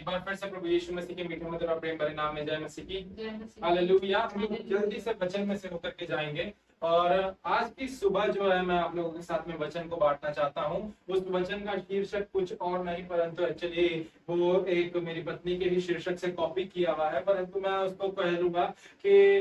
एक बार फिर से प्रभु यीशु मसीह के मीठे मधुर और प्रेम भरे नाम में जय मसीह की हालेलुया। हम लोग जल्दी से वचन में से होकर के जाएंगे और आज की सुबह जो है मैं आप लोगों के साथ में वचन को बांटना चाहता हूं। उस वचन का शीर्षक कुछ और नहीं परंतु एक्चुअली वो एक मेरी पत्नी के ही शीर्षक से कॉपी किया हुआ है, परंतु मैं उसको कह लूंगा कि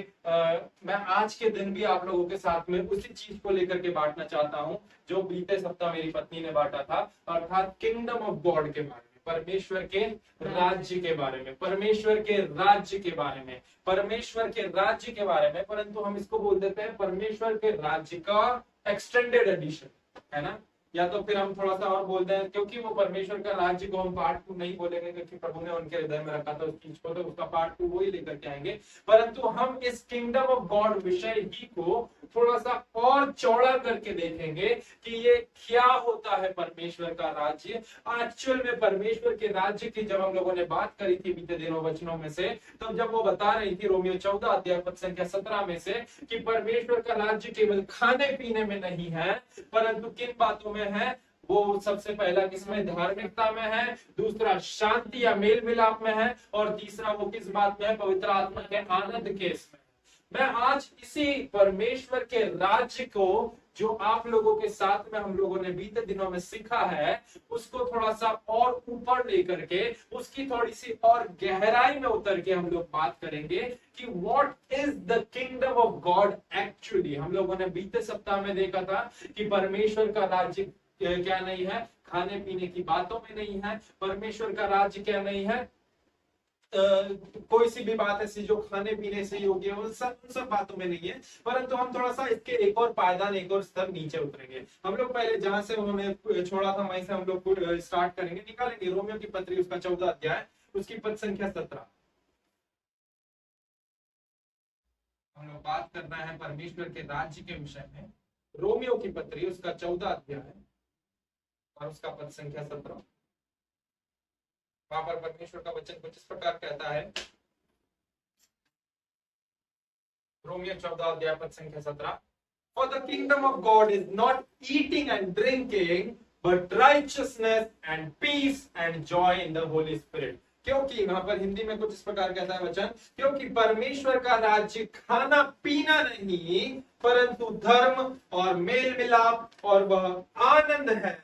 मैं आज के दिन भी आप लोगों के साथ में उसी चीज को लेकर के बांटना चाहता हूं जो बीते सप्ताह मेरी पत्नी ने बांटा था, अर्थात किंगडम ऑफ गॉड के बारे में, परमेश्वर के राज्य के बारे में, परमेश्वर के राज्य के बारे में, परमेश्वर के राज्य के बारे में। परंतु हम इसको बोल देते हैं परमेश्वर के राज्य का एक्सटेंडेड एडिशन, है ना। या तो फिर हम थोड़ा सा और बोलते हैं, क्योंकि वो परमेश्वर का राज्य को हम पार्ट 2 नहीं बोलेंगे क्योंकि प्रभु ने उनके हृदय में रखा था उस चीज को, तो उसका पार्ट 2 वो ही लेकर के आएंगे। परंतु हम इस किंगडम ऑफ गॉड विषय ही को थोड़ा सा और चौड़ा करके देखेंगे कि ये क्या होता है परमेश्वर का राज्य। एक्चुअल में परमेश्वर के राज्य की जब हम लोगों ने बात करी थी बीते दिनों वचनों में से, तब जब वो बता रही थी रोमियो 14 अध्याय पद संख्या 17 में से कि परमेश्वर का राज्य केवल खाने पीने में नहीं है परंतु किन बातों में है। वो सबसे पहला किसमें, धार्मिकता में है, दूसरा शांति या मेल मिलाप में है, और तीसरा वो किस बात में है, पवित्र आत्मा के आनंद के इसमें। मैं आज इसी परमेश्वर के राज्य को जो आप लोगों के साथ में हम लोगों ने बीते दिनों में सीखा है उसको थोड़ा सा और ऊपर लेकर के उसकी थोड़ी सी और गहराई में उतर के हम लोग बात करेंगे कि what is the kingdom of God actually. हम लोगों ने बीते सप्ताह में देखा था कि परमेश्वर का राज्य क्या नहीं है, खाने पीने की बातों में नहीं है। परमेश्वर का राज्य क्या नहीं है, कोई सी भी बात ऐसी जो खाने पीने से योग्य है उन सब बातों में नहीं है। परंतु हम थोड़ा सा इसके एक और पायदान, एक और स्तर नीचे उतरेंगे। हम लोग पहले जहां से उन्होंने छोड़ा था वहीं से हम लोग स्टार्ट करेंगे, निकालेंगे रोमियो की पत्री उसका 14 अध्याय उसकी पद संख्या 17। हम लोग बात करना है परमेश्वर के राज्य के विषय में। रोमियो की पत्री उसका 14 अध्याय और उसका पद संख्या 17। वहां पर परमेश्वर का वचन कुछ इस प्रकार कहता है, रोमियो 14 अध्याय पद संख्या 17, for the kingdom of God is not eating and drinking but righteousness and peace and joy in the Holy Spirit. क्योंकि वहां पर हिंदी में कुछ इस प्रकार कहता है वचन, क्योंकि परमेश्वर का राज्य खाना पीना नहीं परंतु धर्म और मेल मिलाप और वह आनंद है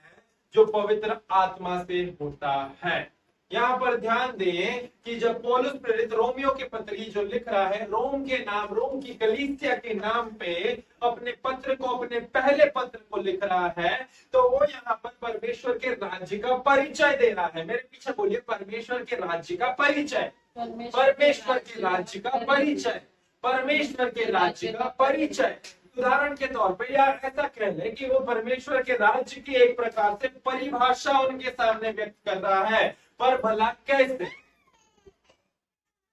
जो पवित्र आत्मा से होता है। यहाँ पर ध्यान दें कि जब पौलुस प्रेरित रोमियो के पत्री जो लिख रहा है रोम के नाम, रोम की कलीसिया के नाम पे अपने पत्र को, अपने पहले पत्र को लिख रहा है, तो वो यहाँ पर परमेश्वर के राज्य का परिचय दे रहा है। मेरे पीछे बोलिए, परमेश्वर के राज्य का परिचय, परमेश्वर के राज्य का परिचय, परमेश्वर के राज्य का परिचय। उदाहरण के तौर पे यार ऐसा कह ले कि वो परमेश्वर के राज्य की एक प्रकार से परिभाषा उनके सामने व्यक्त कर रहा है, पर भला कैसे?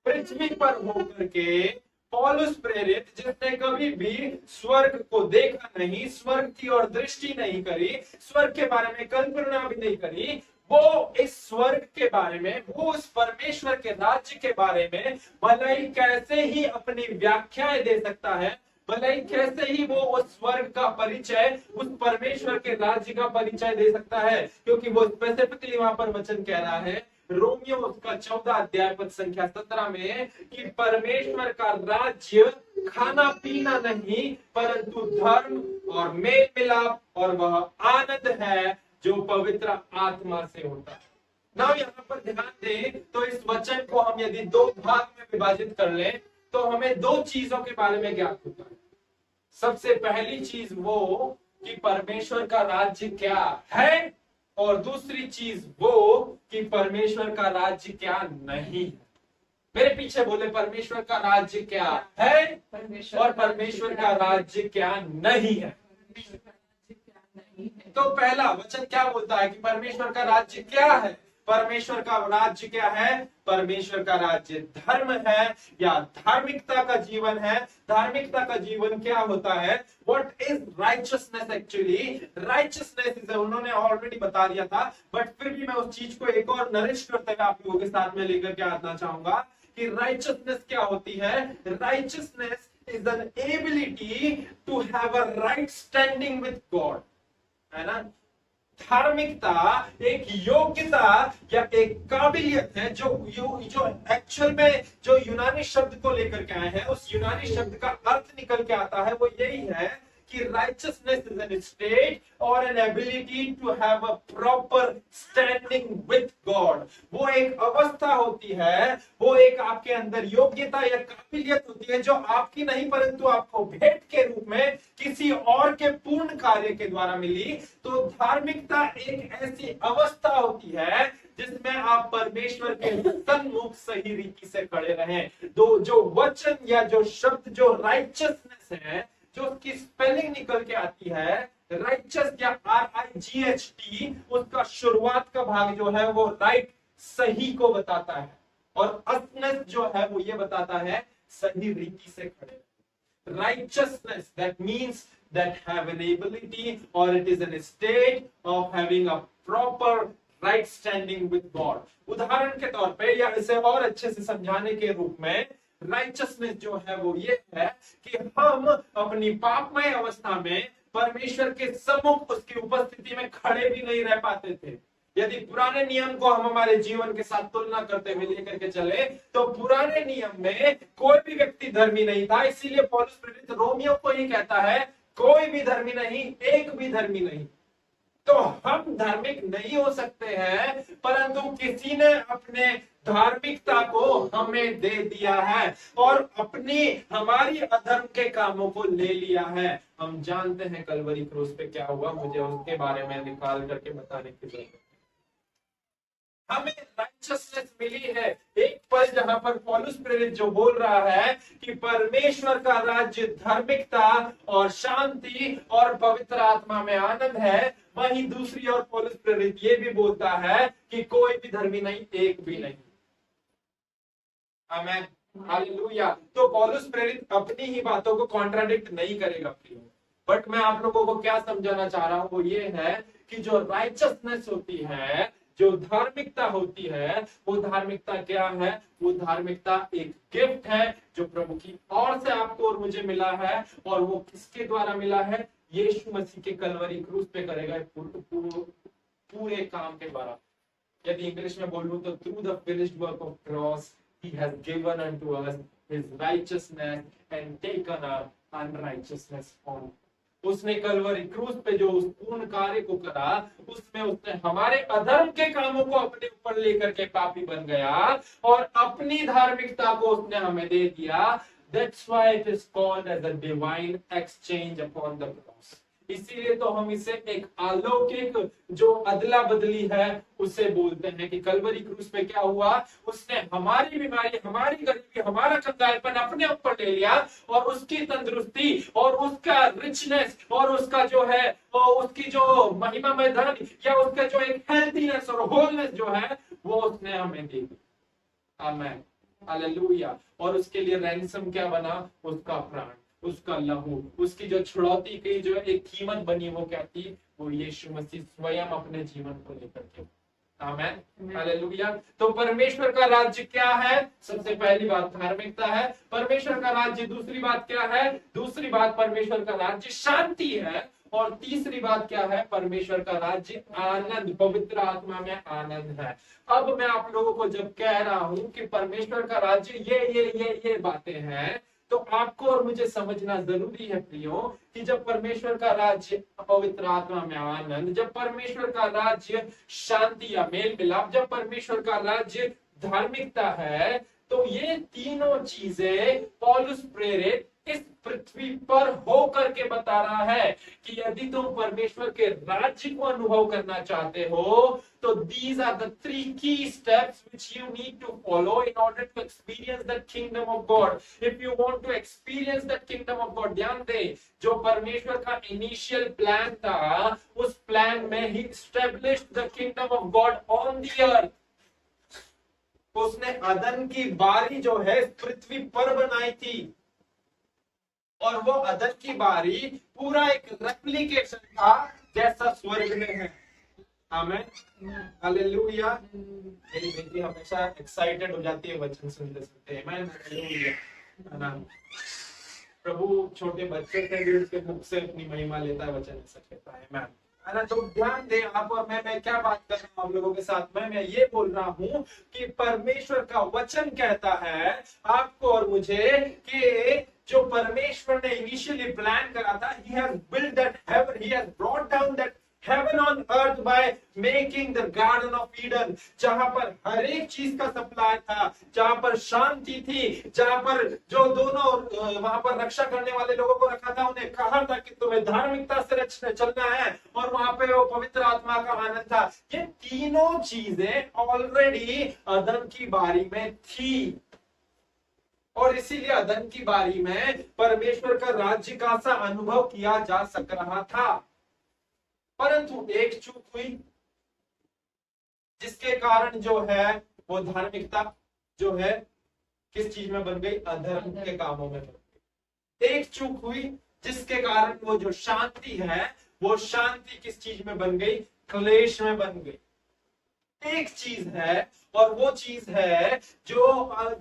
पृथ्वी पर होकर के पौलुस प्रेरित, जिसने कभी भी स्वर्ग को देखा नहीं, स्वर्ग की ओर दृष्टि नहीं करी, स्वर्ग के बारे में कल्पना भी नहीं करी, वो इस स्वर्ग के बारे में, वो उस परमेश्वर के राज्य के बारे में भलाई कैसे ही अपनी व्याख्याएं दे सकता है, भलाई कैसे ही वो उस स्वर्ग का परिचय, उस परमेश्वर के राज्य का परिचय दे सकता है। क्योंकि वो स्पेसिफिकली वहां पर वचन कह रहा है रोमियो उसका 14 अध्याय पद संख्या 17 में कि परमेश्वर का राज्य खाना पीना नहीं परंतु धर्म और मेल मिलाप और वह आनंद है जो पवित्र आत्मा से होता है। ना यहाँ पर ध्यान दें तो इस वचन को हम यदि 2 भाग में विभाजित कर लें तो हमें 2 चीजों के बारे में ज्ञात होता है। सबसे पहली चीज वो कि परमेश्वर का राज्य क्या है, और दूसरी चीज वो कि परमेश्वर का राज्य क्या नहीं है। मेरे पीछे बोले, परमेश्वर का राज्य क्या है और परमेश्वर का राज्य क्या नहीं है। तो पहला वचन क्या बोलता है कि परमेश्वर का राज्य क्या है? परमेश्वर का राज्य क्या है? परमेश्वर का राज्य धर्म है या धार्मिकता का जीवन है। धार्मिकता का जीवन क्या होता है? What is righteousness actually? Righteousness is, उन्होंने ऑलरेडी बता दिया था, बट फिर भी मैं उस चीज को एक और नरिश करते हुए आप लोगों के साथ में लेकर के आना चाहूंगा कि राइचियसनेस क्या होती है। Righteousness is an ability to have a right standing with God, है ना। धार्मिकता एक योग्यता या एक काबिलियत है जो जो एक्चुअल में जो यूनानी शब्द को लेकर के आए हैं, उस यूनानी शब्द का अर्थ निकल के आता है, वो यही है कि righteousness is an state or an ability to have a proper standing with God। वो एक अवस्था होती है, वो एक आपके अंदर योग्यता या काबिलियत होती है जो आपकी नहीं परंतु आपको भेंट के रूप में किसी और के पूर्ण कार्य के द्वारा मिली। तो धार्मिकता एक ऐसी अवस्था होती है जिसमें आप परमेश्वर के सन्मुख सही रीति से खड़े रहें। तो जो वचन या जो शब्द जो राइचसनेस है, जो उसकी स्पेलिंग निकल के आती है राइचस या RIGHT, उसका शुरुआत का भाग जो है वो राइट सही को बताता है, और असनेस जो है वो ये बताता है सही रीति से खड़े। righteousness that means that have an ability or it is an state of having a proper right standing with God। उदाहरण के तौर पे या इसे और अच्छे से समझाने के रूप में राइचसनेस जो है वो ये है कि हम अपनी पापमय अवस्था में परमेश्वर के सम्मुख उसकी उपस्थिति में खड़े भी नहीं रह पाते थे। यदि पुराने नियम को हम हमारे जीवन के साथ तुलना करते हुए लेकर के चले तो पुराने नियम में कोई भी व्यक्ति धर्मी नहीं था। इसीलिए पौलुस प्रेरित रोमियो को ही कहता है कोई भी धर्मी नहीं, एक भी धर्मी नहीं। तो हम धार्मिक नहीं हो सकते हैं, परंतु किसी ने अपने धार्मिकता को हमें दे दिया है और अपनी हमारी अधर्म के कामों को ले लिया है। हम जानते हैं कलवरी क्रूस पे क्या हुआ, मुझे उसके बारे में निकाल करके बताने की जरूरत है। हमें राइचसनेस मिली है। एक पल जहां पर पौलुस प्रेरित जो बोल रहा है कि परमेश्वर का राज्य धार्मिकता और शांति और पवित्र आत्मा में आनंद है, वहीं दूसरी ओर पौलुस प्रेरित ये भी बोलता है कि कोई भी धर्मी नहीं, एक भी नहीं। आमेन, हालेलुया। तो पौलुस प्रेरित अपनी ही बातों को कॉन्ट्राडिक्ट नहीं करेगा प्रियो, बट मैं आप लोगों को क्या समझाना चाह रहा हूं वो ये है कि जो राइचसनेस होती है, जो धार्मिकता होती है, वो धार्मिकता क्या है? वो धार्मिकता एक गिफ्ट है जो प्रभु की ओर से आपको और मुझे मिला है, और वो किसके द्वारा मिला है? यीशु मसीह के कलवरी क्रूस पे करेगा पूरे काम के द्वारा। यदि इंग्लिश में बोलूं तो through the finished work of cross he has given unto us his righteousness and taken our unrighteousness on। उसने कलवरी क्रूस पे जो उस पूर्ण कार्य को करा, उसमें उसने हमारे अधर्म के कामों को अपने ऊपर लेकर के पापी बन गया और अपनी धार्मिकता को उसने हमें दे दिया। That's why it is called as a divine exchange upon the cross। इसीलिए तो हम इसे एक अलौकिक जो अदला बदली है उसे बोलते हैं कि कलवरी क्रूस पे क्या हुआ? उसने हमारी बीमारी, हमारी गरीबी, हमारा कंगालपन अपने ऊपर ले लिया और उसकी तंदुरुस्ती और उसका रिचनेस और उसका जो है उसकी जो महिमा में धन या उसका जो एक हेल्थीनेस और होलनेस जो है वो उसने हमें दे दी। आमेन, हालेलुया। और उसके लिए रैंसम क्या बना? उसका प्राण, उसका लहू, उसकी जो छुड़ौती की जो एक कीमत बनी वो क्या थी? वो यीशु मसीह स्वयं अपने जीवन को लेकर के। आमेन, हालेलुया। तो परमेश्वर का राज्य क्या है? सबसे पहली बात धार्मिकता है। परमेश्वर का राज्य दूसरी बात क्या है? दूसरी बात परमेश्वर का राज्य शांति है। और तीसरी बात क्या है? परमेश्वर का राज्य आनंद, पवित्र आत्मा में आनंद है। अब मैं आप लोगों को जब कह रहा हूं कि परमेश्वर का राज्य ये बातें हैं, तो आपको और मुझे समझना जरूरी है प्रियो कि जब परमेश्वर का राज्य पवित्र आत्मा में आनंद, जब परमेश्वर का राज्य शांति या मेल मिलाप, जब परमेश्वर का राज्य धार्मिकता है, तो ये तीनों चीजें पौलुस प्रेरित इस पृथ्वी पर होकर के बता रहा है कि यदि तुम परमेश्वर के राज्य को अनुभव करना चाहते हो तो these are the three key steps which you need to follow in order to experience the kingdom of God। If you want to experience the kingdom of God, ध्यान दे, जो परमेश्वर का इनिशियल प्लान था, उस प्लान में ही established the kingdom of God on the earth। उसने अदन की बारी जो है पृथ्वी पर बनाई थी, और वो अदन की बारी पूरा एक रेप्लिकेशन था जैसा स्वर्ग में है। आमेन, हालेलुया। मेरी बेटी हमेशा एक्साइटेड हो जाती है वचन सुनते सुनते। आमेन, हालेलुया। प्रभु छोटे बच्चे से भी उसके मुख से अपनी महिमा लेता है, वचन ऐसा कहता है। आमेन, है ना। तो ध्यान दें आप और मैं क्या बात कर रहा हूं आप लोगों के साथ में, मैं ये बोल रहा हूं कि परमेश्वर का वचन कहता है आपको और मुझे कि जो परमेश्वर ने इनिशियली प्लान करा था, he has built that heaven, he has brought down that heaven on earth by making the garden of Eden, जहां पर हर एक चीज का सप्लाई था, जहां पर शांति थी, जहां पर जो दोनों वहां पर रक्षा करने वाले लोगों को रखा था, उन्हें कहा था कि तुम्हें धार्मिकता से चलना है, और वहां पे वो पवित्र आत्मा का आनंद था। ये तीनों चीजें ऑलरेडी अदम की बारी में थी, और इसीलिए अदम की बारी में परमेश्वर का राज्य का सा अनुभव किया जा सक रहा था। परंतु एक चूक हुई, जिसके कारण जो है वो धार्मिकता जो है किस चीज में बन गई, अधर्म के कामों में बन गई। एक चूक हुई जिसके कारण वो जो शांति है, वो शांति किस चीज में बन गई, क्लेश में बन गई। एक चीज है, और वो चीज है जो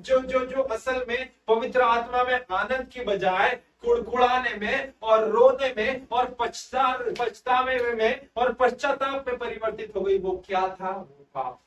जो जो जो असल में पवित्र आत्मा में आनंद की बजाय कुड़कुड़ाने में और रोने में और पछतावे में और पश्चाताप में परिवर्तित हो गई। वो क्या था, वो पाप।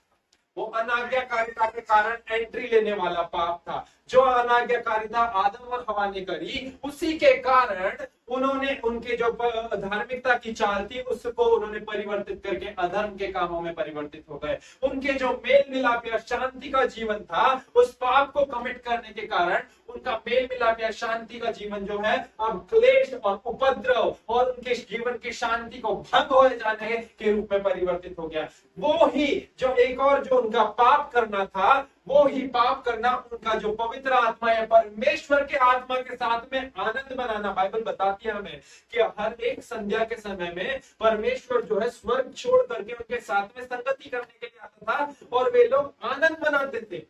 वो अनाज्ञाकारिता के कारण एंट्री लेने वाला पाप था। जो अनाज्ञाकारिता आदम और हवा ने करी, उसी के कारण उन्होंने उनके जो धार्मिकता की चाल थी उसको उन्होंने परिवर्तित करके अधर्म के कामों में परिवर्तित हो गए। उनके जो मेल मिलाप या शांति का जीवन था, उस पाप को कमिट करने के कारण उनका मेल मिलाप या शांति का जीवन जो है अब क्लेश और उपद्रव और उनके जीवन की शांति को भंग हो जाने के रूप में परिवर्तित हो गया। वो ही जो एक और जो उनका पाप करना था, वो ही पाप करना उनका जो पवित्र आत्मा या परमेश्वर के आत्मा के साथ में आनंद बनाना। बाइबल बताती है हमें कि हर एक संध्या के समय में परमेश्वर जो है स्वर्ग छोड़ करके उनके साथ में संगति करने के लिए आता था, और वे लोग आनंद मनाते थे।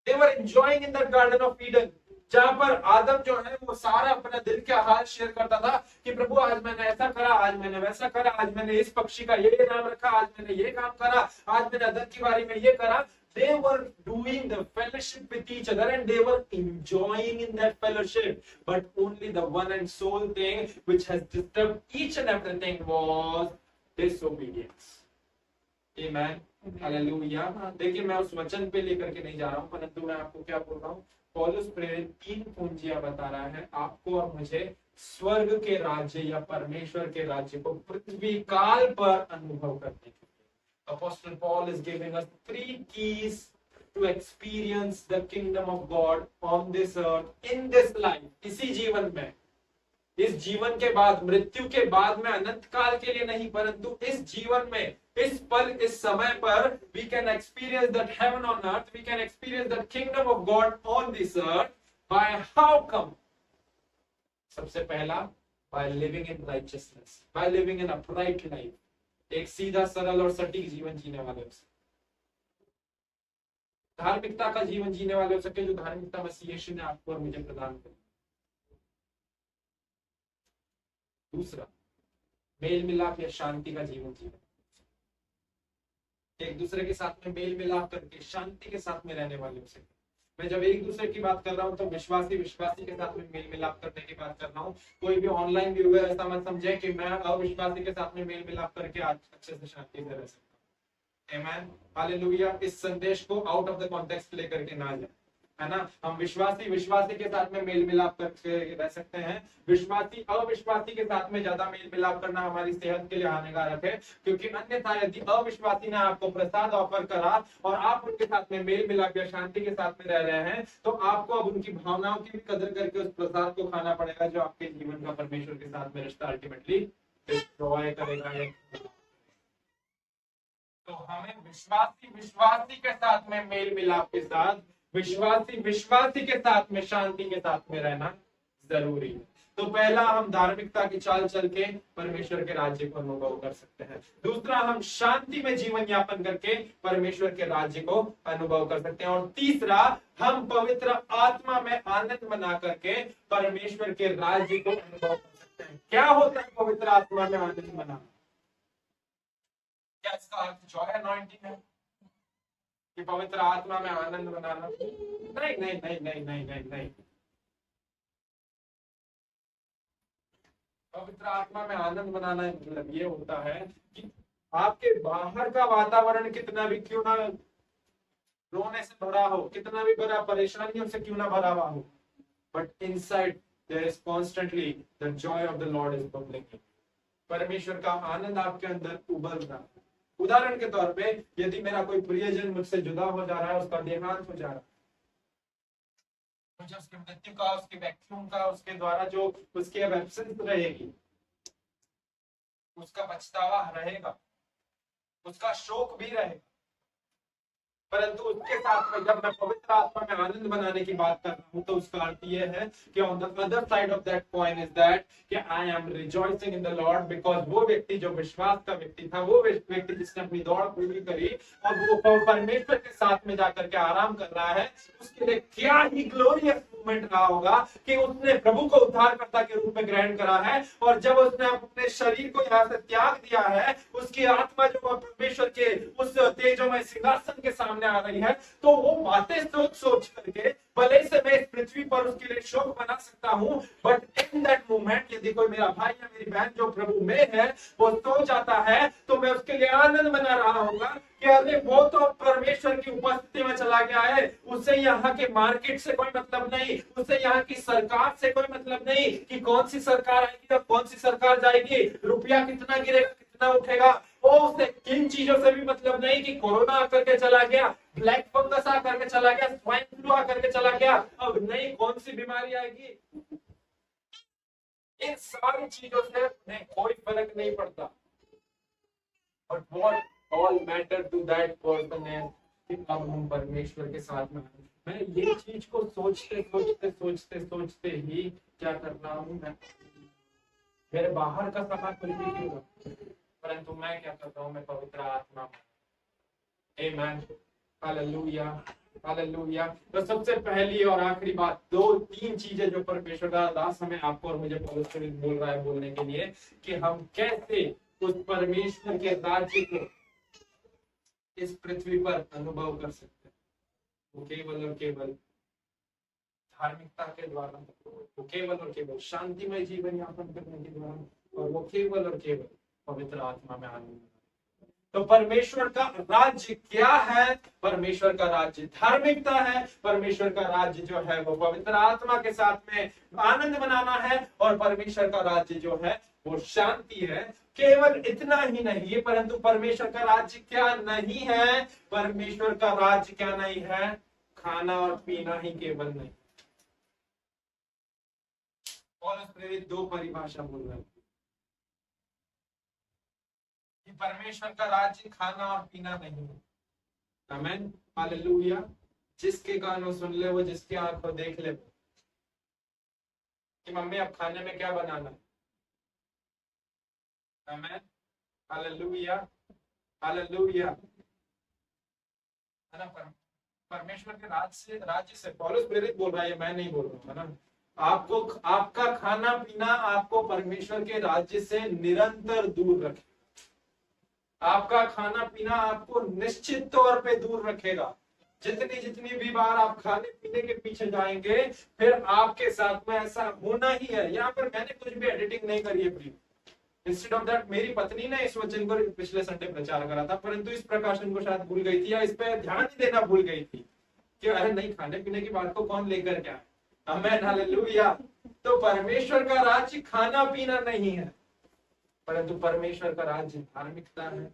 They were enjoying in the garden of Eden, जहां पर आदम जो है वो सारा अपना दिल का हाल शेयर करता था कि प्रभु आज मैंने ऐसा करा, आज मैंने वैसा करा, आज मैंने इस पक्षी का ये नाम रखा, आज मैंने ये काम करा, आज मैंने अदम की बारी में ये करा। They were doing the fellowship with each other and they were enjoying in that fellowship. But only the one and sole thing which has disturbed each and everything was disobedience. Amen. Hallelujah. देखिए मैं उस वचन पे लेकर के नहीं जा रहा हूँ, परंतु मैं आपको क्या बोल रहा हूँ, पौलुस प्रेरित 3 कुंजियां बता रहा है आपको और मुझे स्वर्ग के राज्य या परमेश्वर के राज्य को पृथ्वी काल पर अनुभव करने के लिए। Apostle Paul is giving us 3 keys to experience the kingdom of God on this earth, in this life, इसी जीवन में, इस जीवन के बाद, मृत्यु के बाद में, अनंत काल के लिए नहीं, परंतु इस जीवन में, इस पल, इस समय पर we can experience that heaven on earth, we can experience the kingdom of God on this earth by how come? सबसे पहला, by living in righteousness, by living in upright life, एक सीधा सरल और सटीक जीवन जीने वाले हो सके, धार्मिकता का जीवन जीने वाले हो सके, जो धार्मिकता मसीह यीशु ने आपको और मुझे प्रदान करी। दूसरा, मेल मिलाप या शांति का जीवन जीवन, एक दूसरे के साथ में मेल मिलाप करके शांति के साथ में रहने वाले हो सके। मैं जब एक दूसरे की बात कर रहा हूं तो विश्वासी के साथ में मेल मिलाप करने की बात कर रहा हूं। कोई भी ऑनलाइन व्यूअर ऐसा मत समझे कि मैं अविश्वासी के साथ में मेल मिलाप करके आज अच्छे से शांति से रह सकता हूं। आमीन, हालेलुया। इस संदेश को आउट ऑफ द कॉन्टेक्स्ट लेकर के ना जाए, है ना। हम विश्वासी के साथ में मेल मिलाप करके रह सकते हैं। विश्वासी अविश्वासी के साथ में ज्यादा मेल मिलाप करना हमारी सेहत के लिए हानिकारक है, क्योंकि अन्यथा यदि अविश्वासी ने आपको प्रसाद ऑफर करा और आप उनके साथ में मेल मिलाप या शांति के साथ में रह रहे हैं, तो आपको अब उनकी भावनाओं की भी कदर करके उस प्रसाद को खाना पड़ेगा, जो आपके जीवन का परमेश्वर के साथ में रिश्ता अल्टीमेटली डिस्ट्रॉय करेगा। तो हमें विश्वासी के साथ में मेल मिलाप के साथ, विश्वासी के साथ में शांति के साथ में रहना जरूरी है। तो पहला, हम धार्मिकता की चाल चल के परमेश्वर के राज्य को अनुभव कर सकते हैं। दूसरा, हम शांति में जीवन यापन करके परमेश्वर के राज्य को अनुभव कर सकते हैं। और तीसरा, हम पवित्र आत्मा में आनंद मना करके परमेश्वर के राज्य को अनुभव कर सकते हैं। क्या होता है पवित्र आत्मा में आनंद मनाना? क्या इसका अर्थ जॉय अनॉइंटिंग है कि पवित्र आत्मा में आनंद मनाना? नहीं नहीं नहीं नहीं नहीं नहीं नहीं। पवित्र आत्मा में आनंद मनाना मतलब ये होता है कि आपके बाहर का वातावरण कितना भी क्यों ना रोने से भरा हो, कितना भी बड़ा परेशानियों से क्यों ना भरा हुआ हो, but inside there is constantly the joy of the Lord is bubbling. परमेश्वर का आनंद आपके अंदर उबल रहा है। उदाहरण के तौर पे यदि मेरा कोई प्रियजन मुझसे जुदा हो जा रहा है, उसका देहांत हो जा रहा है, मुझे उसकी मृत्यु का, उसके वैक्यूम का, उसके द्वारा जो उसकी अब एब्सेंस रहेगी, उसका पछतावा रहेगा, उसका शोक भी रहेगा, परंतु उसके साथ में जब मैं पवित्र आत्मा में आनंद मनाने की बात कर रहा हूं तो उसका अर्थ यह है कि on the other side of that coin is that कि I am rejoicing in the Lord, because वो व्यक्ति जो विश्वास का व्यक्ति था, वो व्यक्ति जिसने अपनी दौड़ पूरी करी और वो परमेश्वर के साथ में जाकर के आराम कर रहा है, उसके लिए क्या ही ग्लोरियस मूवमेंट रहा होगा कि उसने प्रभु को उद्धारकर्ता के रूप में ग्रहण करा है। और जब उसने अपने शरीर को यहाँ से त्याग दिया है, उसकी आत्मा जो परमेश्वर के उस तेजोमय सिंहासन के सामने आ रही है, तो वो बातें सोच सोच करके भले से मैं इस पृथ्वी पर उसके लिए शोक बना सकता हूँ, बट इन दैट मोमेंट यदि कोई मेरा भाई या मेरी बहन जो प्रभु में है वो सो जाता है, तो मैं उसके लिए आनंद मना रहा होगा कि अरे वो तो परमेश्वर की उपस्थिति में चला गया है, उसे यहाँ के मार्केट से कोई मतलब नहीं, उसे यहाँ की सरकार से कोई मतलब नहीं कि कौन सी सरकार आएगी और कौन सी सरकार जाएगी, रुपया कितना गिरेगा कितना उठेगा, वो उसे किन चीजों से भी मतलब नहीं कि कोरोना आकर के चला गया, ब्लैक फंगस आकर के चला गया, स्वाइन फ्लू आकर के चला गया, अब नई कौन सी बीमारी आएगी, इन सारी चीजों से उन्हें कोई फर्क नहीं पड़ता। But what all matter to that person है कि अब हम परमेश्वर के साथ में, मैं ये चीज को सोचते सोचते सोचते सोचते ही क्या कर रहा हूँ, मैं मेरे बाहर का सफर कुछ भी क्यों हो, परंतु मैं क्या कर रहा हूँ, मैं पवित्र आत्मा में। आमीन, हालेलुया, हालेलुया। तो सबसे पहली और आखिरी बात, दो तीन चीजें जो परमेश्वर का दास हमें आपको और मुझे पवित्र बोल रहा है बोलने के लिए कि हम कैसे उस परमेश्वर के राज्य को इस पृथ्वी पर अनुभव कर सकते हैं। वो केवल और केवल धार्मिकता के द्वारा, वो केवल और केवल शांतिमय जीवन यापन करने के द्वारा, और वो केवल और केवल पवित्र आत्मा में आनंद। तो परमेश्वर का राज्य क्या है? परमेश्वर का राज्य धार्मिकता है, परमेश्वर का राज्य जो है वो पवित्र आत्मा के साथ में आनंद मनाना है, और परमेश्वर का राज्य जो है वो शांति है। केवल इतना ही नहीं, परंतु परमेश्वर का राज्य क्या नहीं है? परमेश्वर का राज्य क्या नहीं है? खाना और पीना ही केवल नहीं। पौलुस प्रेरित दो परिभाषा बोल रहे हैं कि परमेश्वर का राज्य खाना और पीना नहीं है। आमीन, हालेलुया। जिसके कानों सुन ले वो, जिसकी आंखों देख ले कि मम्मी अब खाने में क्या बनाना है। आमीन, हालेलुया, हालेलुया। है ना, परमेश्वर के राज्य से पौलुस प्रेरित बोल रहा है, मैं नहीं बोल रहा हूँ, है ना। आपको आपका खाना पीना आपको परमेश्वर के राज्य से निरंतर दूर रखे। आपका खाना पीना आपको निश्चित तौर पे दूर रखेगा। जितनी जितनी भी बार आप खाने पीने के पीछे जाएंगे, फिर आपके साथ में ऐसा होना ही है। यहाँ पर मैंने कुछ भी एडिटिंग नहीं करी है प्लीज। इंस्टेड ऑफ दैट मेरी पत्नी ने इस वचन को पिछले संडे प्रचार करा था, परंतु इस प्रकाशन को शायद भूल गई थी या इस पे ध्यान ही देना भूल गई थी कि अरे नहीं, खाने पीने की बात को कौन लेकर क्या। आमीन, हालेलुया। तो परमेश्वर का राज्य खाना पीना नहीं है, परंतु परमेश्वर का राज्य धार्मिकता है,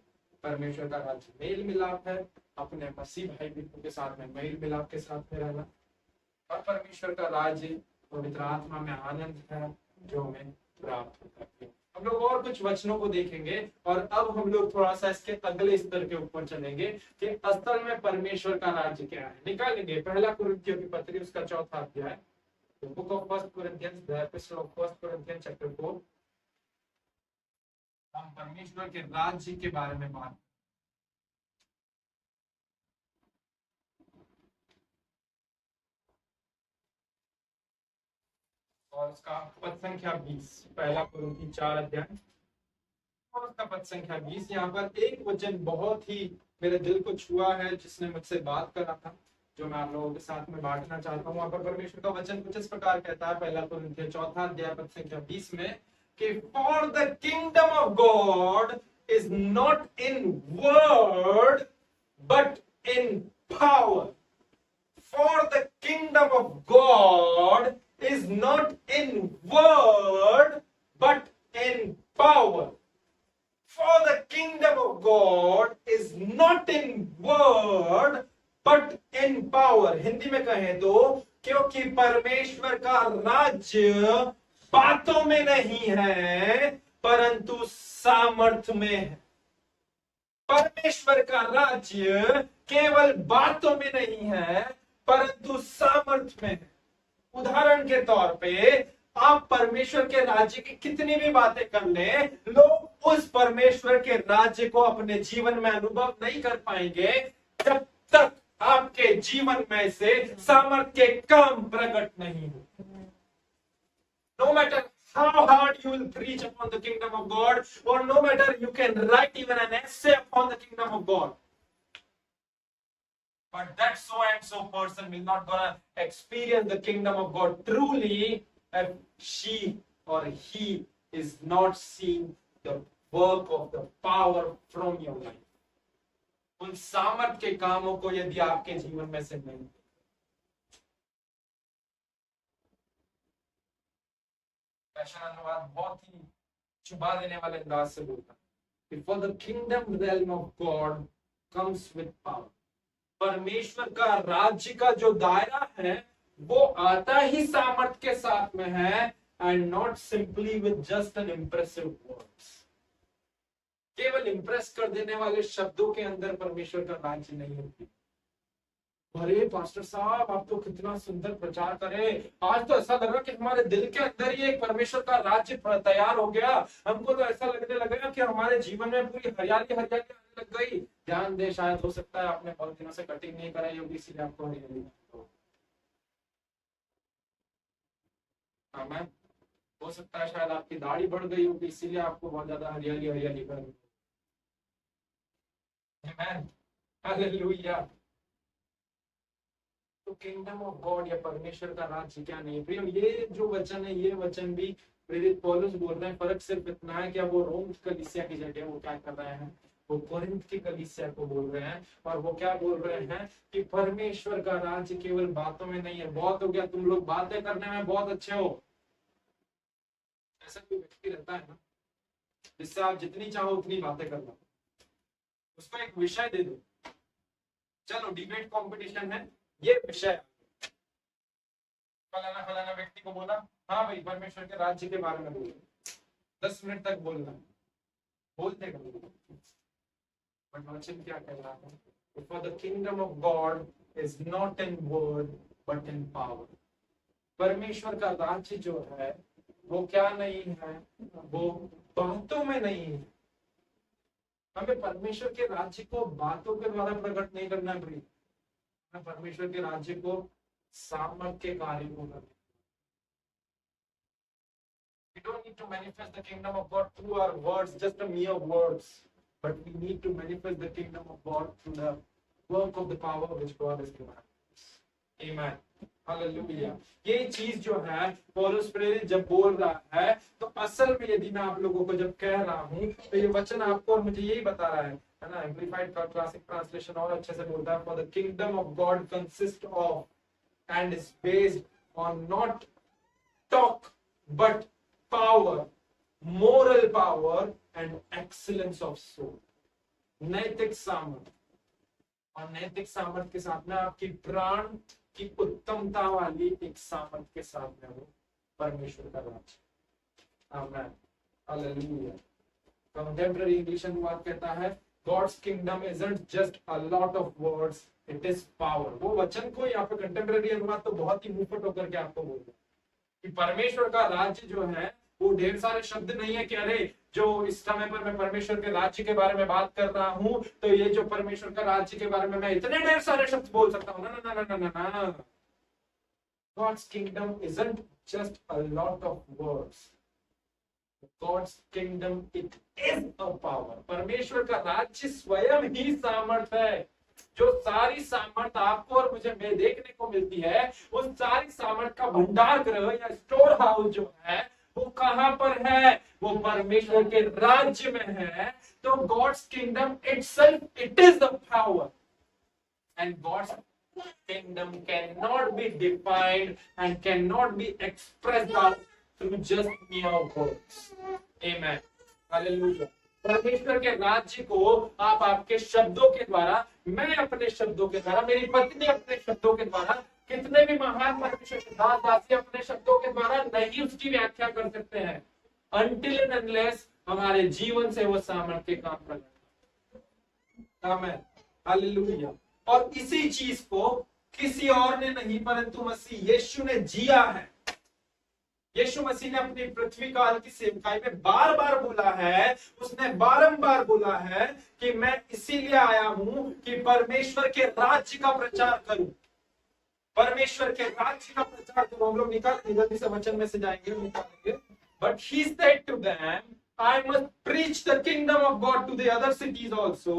परमेश्वर का राज्य मेल मिलाप है, अपने मसीह भाई बहनों के साथ में मेल मिलाप के साथ में रहना, और परमेश्वर का राज्य पवित्र आत्मा में आनंद है जो हमें प्राप्त होता है। हम लोग और कुछ वचनों को देखेंगे, और अब हम लोग थोड़ा सा इसके अगले स्तर के ऊपर चलेंगे कि असल में परमेश्वर का राज्य क्या है। निकालेंगे पहला कुरिन्थियों की पत्री, उसका चौथा अध्याय, book of first Corinthians, the epistle of first Corinthians chapter 4। हम परमेश्वर के राज्य के बारे में बात, और उसका पद संख्या 20, पहला कुरिन्थी 4 अध्याय और उसका पद संख्या 20। यहाँ पर एक वचन बहुत ही मेरे दिल को छुआ है, जिसने मुझसे बात करा था, जो मैं आप लोगों के साथ में बांटना चाहता हूँ। वहां पर परमेश्वर का वचन कुछ इस प्रकार कहता है, पहला कुरिन्थियों 4 अध्याय पद संख्या 20 में, कि for the kingdom of God is not in word but in power. For the kingdom of God is not in word but in power. For the kingdom of God is not in word but in power. Hindi में कहें तो क्योंकि परमेश्वर का राज्य बातों में नहीं है परंतु सामर्थ्य में है. परमेश्वर का राज्य केवल बातों में नहीं है परंतु सामर्थ्य में है. उदाहरण के तौर पे आप परमेश्वर के राज्य की कितनी भी बातें कर लें, लोग उस परमेश्वर के राज्य को अपने जीवन में अनुभव नहीं कर पाएंगे जब तक आपके जीवन में से सामर्थ्य के काम प्रकट नहीं हो. No matter how hard you will preach upon the kingdom of God, or no matter you can write even an essay upon the kingdom of God, but that so and so person will not gonna experience the kingdom of God truly if she or he is not seeing the work of the power from your life. उन सामर्थ के कामों को यदि आपके जीवन में से नहीं, अनुवाद बहुत ही चुबा देने वाले अंदाज से बोलता है, for the kingdom realm of God comes with power. परमेश्वर का राज्य का जो दायरा है वो आता ही सामर्थ के साथ में है, and not simply with just an impressive words. केवल इंप्रेस कर देने वाले शब्दों के अंदर परमेश्वर का राज्य नहीं होती. अरे पास्टर साहब आप तो कितना सुंदर प्रचार करें, आज तो ऐसा लगा कि हमारे दिल के अंदर ही एक परमेश्वर का राज्य तैयार हो गया. हमको तो ऐसा लगने लगा कि हमारे जीवन में पूरी हरियाली हरियाली आने लग गई. ध्यान दे, शायद हो सकता है आपने बहुत दिनों से कटिंग नहीं कराई होगी इसलिए आपको हरियाली. आमीन. हो सकता है शायद आपकी दाढ़ी बढ़ गई होगी इसीलिए आपको बहुत ज्यादा हरियाली हरियाली कर. आमीन. हालेलुया. तो किंगडम ऑफ गॉड या परमेश्वर का राज्य क्या नहीं है प्रिय. ये जो वचन है ये वचन भी प्रेरित पौलुस बोल रहे हैं. फर्क सिर्फ इतना है कि अब वो रोम कलीसिया की जगह वो क्या कर रहे हैं, वो कोरिन्थ की कलीसिया को बोल रहे हैं. और वो क्या बोल रहे हैं कि परमेश्वर का राज्य केवल बातों में नहीं है. बहुत हो गया, तुम लोग बातें करने में बहुत अच्छे हो. ऐसा कोई व्यक्ति रहता है ना जिससे आप जितनी चाहो उतनी बातें कर लो, उसको एक विषय दे दो, चलो डिबेट कंपटीशन है, ये विषय. फलाना फलाना व्यक्ति को बोला, हाँ भाई परमेश्वर के राज्य के बारे में बोलो, 10 मिनट तक बोलना, बोलते बट वचन क्या कह रहा है? For the kingdom of God is not in word but in power. परमेश्वर का राज्य जो है वो क्या नहीं है, वो बातों में नहीं है. हमें परमेश्वर के राज्य को बातों के द्वारा प्रकट नहीं करना है, परमेश्वर के राज्य को सामर्थ के कार्य को करना. We don't need to manifest the kingdom of God through our words, just a mere words, but we need to manifest the kingdom of God through the work of the power which God has given us. Amen. Hallelujah. ये चीज जो है पौलुस प्रेरित जब बोल रहा है तो असल में यदि मैं आप लोगों को जब कह रहा हूँ तो ये वचन आपको और मुझे यही बता रहा है ना. एम्प्लीफाइड क्लासिक ट्रांसलेशन और अच्छे से बोलता है, for the kingdom of God consist of and is based on not talk but power, moral power and excellence of soul. नैतिक सामर्थ्य, और नैतिक सामर्थ्य के साथ में आपकी प्राण की उत्तमता वाली एक सामर्थ्य के साथ में वो परमेश्वर का राज्य. आमीन. हालेलुया. कंटेम्पररी इंग्लिश अनुवाद कहता है God's kingdom isn't just a lot of words, it is power. वो वचन को यहाँ पे कंटेम्पररी अनुवाद तो बहुत ही मुंहफट होकर के आपको बोल रहा है कि परमेश्वर का राज्य जो है वो ढेर सारे शब्द नहीं है कि अरे जो इस समय पर मैं परमेश्वर के राज्य के बारे में बात कर रहा हूं तो ये जो परमेश्वर का राज्य के बारे में मैं इतने ढेर सारे शब्द बोल सकता हूं. ना ना ना ना ना ना. God's kingdom isn't just a lot of words. God's kingdom, it is a power. परमेश्वर का राज्य स्वयं ही सामर्थ है. जो सारी सामर्थ आपको और मुझे में देखने को मिलती है उस सारी सामर्थ का भंडार गृह या स्टोर हाउस जो है वो वो कहां पर है? वो परमेश्वर के राज्य में है। तो God's kingdom itself, it is the power, and God's kingdom cannot be defined and cannot be expressed out through just mere words. Amen. Hallelujah. परमेश्वर के राज्य को आप आपके शब्दों के द्वारा, मैं अपने शब्दों के द्वारा, मेरी पत्नी अपने शब्दों के द्वारा, कितने भी महान परमेश्वर के दास दासी अपने शब्दों के द्वारा नहीं उसकी व्याख्या कर सकते हैं, until and unless हमारे जीवन से वो सामर्थ्य काम कर। आमेन, हालेलुया। और इसी चीज को किसी और ने नहीं परंतु मसीह यीशु ने जिया है। यीशु मसीह ने अपनी पृथ्वी काल की सेवकाई में बार बार बोला है, उसने बारंबार बोला है कि मैं इसीलिए आया हूं कि परमेश्वर के राज्य का प्रचार करूं, परमेश्वर के राज्य का प्रचार करूं। हम लोग निकालेंगे, जल्दी से वचन में से जाएंगे, निकालेंगे। But he said to them, I must preach the kingdom of God to the other cities also,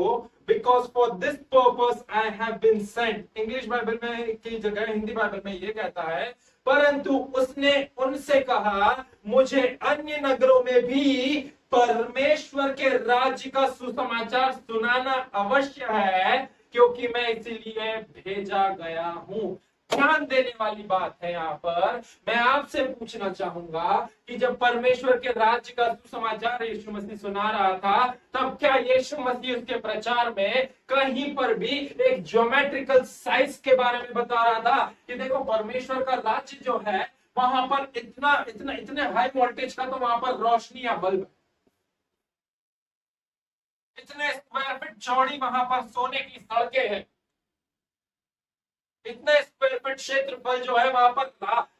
because for this purpose I have been sent. English Bible में की जगह हिंदी बाइबल में ये कहता है, परंतु उसने उनसे कहा, मुझे अन्य नगरों में भी परमेश्वर के राज्य का सुसमाचार सुनाना अवश्य है, क्योंकि मैं इसीलिए भेजा गया हूं। ध्यान देने वाली बात है यहाँ पर। मैं आपसे पूछना चाहूंगा कि जब परमेश्वर के राज्य का सुसमाचार यीशु मसीह सुना रहा था, तब क्या यीशु मसीह उसके प्रचार में कहीं पर भी एक ज्योमेट्रिकल साइज के बारे में बता रहा था कि देखो परमेश्वर का राज्य जो है वहां पर इतने हाई वोल्टेज का तो वहां पर रोशनी या बल्ब, इतने स्क्वायर फीट चौड़ी वहां पर सोने की सड़कें हैं, इतने स्क्वायर फीट क्षेत्रफल जो है वहां पर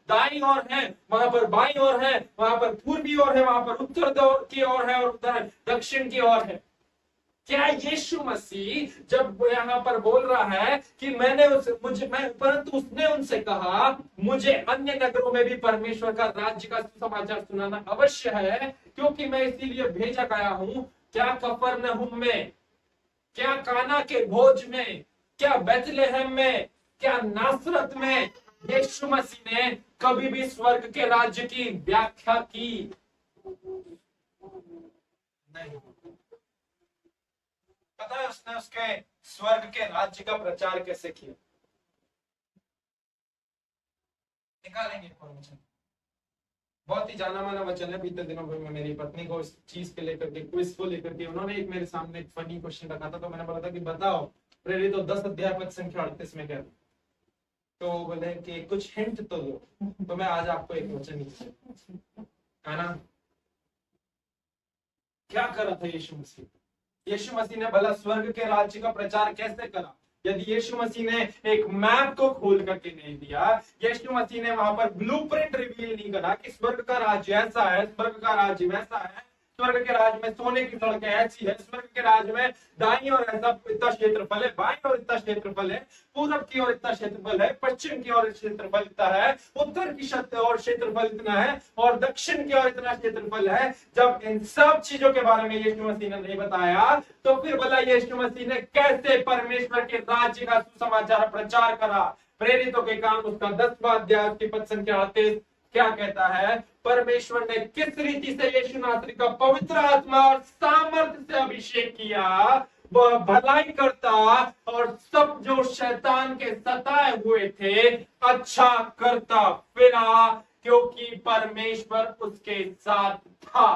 दाईं ओर है, वहां पर बाईं ओर है, वहां पर पूर्वी ओर है, वहां पर उत्तर की ओर है और उधर दक्षिण की ओर है। क्या यीशु मसीह जब यहाँ पर बोल रहा है कि परंतु उसने उनसे कहा, मुझे अन्य नगरों में भी परमेश्वर का राज्य का सुसमाचार सुनाना अवश्य है, क्योंकि मैं इसीलिए भेजा गया हूं। क्या कफरनहूम में, क्या काना के भोज में, क्या बेथलेहम में, क्या नासरत में यीशु मसीह ने कभी भी स्वर्ग के राज्य की व्याख्या की? नहीं। पता है उसने उसके स्वर्ग के राज्य का प्रचार कैसे किया? निकालेंगे वचन, बहुत ही जाना माना वचन है। बीते दिनों में मेरी पत्नी को इस चीज के लेकर के, क्विज को लेकर के, उन्होंने एक मेरे सामने एक फनी क्वेश्चन रखा था, तो मैंने बोला था कि बताओ प्रेरित 10 अध्याय पद संख्या 38 में क्या, तो बोले कि कुछ हिंट तो दो। तो मैं आज आपको एक वचन है ना, क्या करा था यीशु मसीह? यीशु मसीह ने भला स्वर्ग के राज्य का प्रचार कैसे करा? यदि यीशु मसीह ने एक मैप को खोल करके नहीं दिया, यीशु मसीह ने वहां पर ब्लूप्रिंट रिवील नहीं करा कि स्वर्ग का राज्य ऐसा है, स्वर्ग का राज्य वैसा है, स्वर्ग के राज्य में सोने की सड़कें ऐसी है, स्वर्ग के राज्य में दाईं ओर ऐसा इतना क्षेत्रफल है, बाईं ओर इतना क्षेत्रफल है, पूरब की ओर इतना क्षेत्रफल है, पश्चिम की ओर क्षेत्रफल इतना है, उत्तर की ओर क्षेत्रफल इतना है और दक्षिण की ओर इतना क्षेत्रफल है। जब इन सब चीजों के बारे में यीशु मसीह ने नहीं बताया, तो फिर भला यीशु मसीह ने कैसे परमेश्वर के राज्य का सुसमाचार प्रचार करा? प्रेरितों के काम उसका 10वां अध्याय की पद संख्या 38 क्या कहता है? परमेश्वर ने किस रीति से यीशु नासरी का पवित्र आत्मा और सामर्थ्य से अभिषेक किया, वह भलाई करता और सब जो शैतान के सताए हुए थे अच्छा करता फिरा, क्योंकि परमेश्वर उसके साथ था।